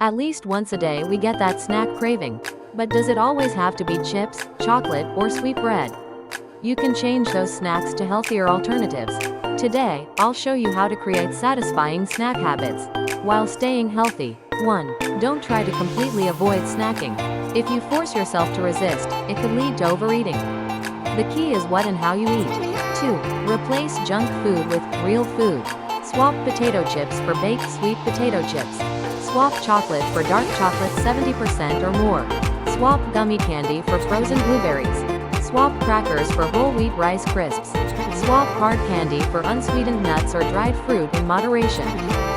At least once a day we get that snack craving. But does it always have to be chips, chocolate, or sweet bread? You can change those snacks to healthier alternatives. Today, I'll show you how to create satisfying snack habits while staying healthy. 1. Don't try to completely avoid snacking. If you force yourself to resist, it could lead to overeating. The key is what and how you eat. 2. Replace junk food with real food. Swap potato chips for baked sweet potato chips. Swap chocolate for dark chocolate 70% or more. Swap gummy candy for frozen blueberries. Swap crackers for whole wheat Rice Crisps. Swap hard candy for unsweetened nuts or dried fruit in moderation.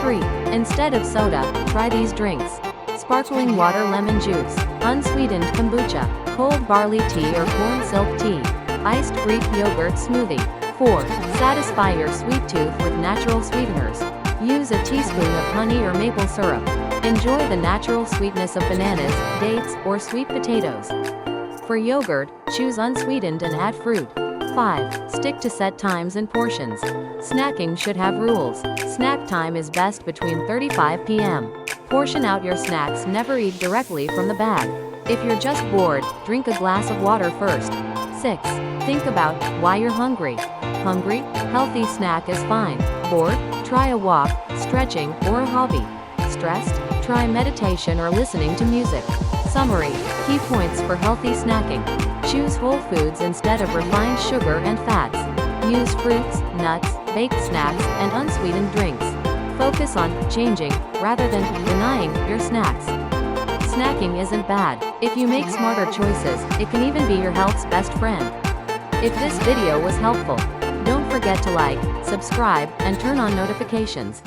3. Instead of soda, try these drinks. Sparkling water lemon juice, unsweetened kombucha, cold barley tea or corn silk tea, iced Greek yogurt smoothie. 4. Satisfy your sweet tooth with natural sweeteners. Use a teaspoon of honey or maple syrup. Enjoy the natural sweetness of bananas, dates, or sweet potatoes. For yogurt, choose unsweetened and add fruit. 5. Stick to set times and portions. Snacking should have rules. Snack time is best between 35 p.m. Portion out your snacks, never eat directly from the bag. If you're just bored, drink a glass of water first. 6. Think about why you're hungry. Hungry? Healthy snack is fine. Bored? Try a walk, stretching, or a hobby. Stressed? Try meditation or listening to music. Summary: key points for healthy snacking. Choose whole foods instead of refined sugar and fats. Use fruits, nuts, baked snacks, and unsweetened drinks. Focus on changing, rather than denying, your snacks. Snacking isn't bad. If you make smarter choices, it can even be your health's best friend. If this video was helpful, don't forget to like, subscribe, and turn on notifications.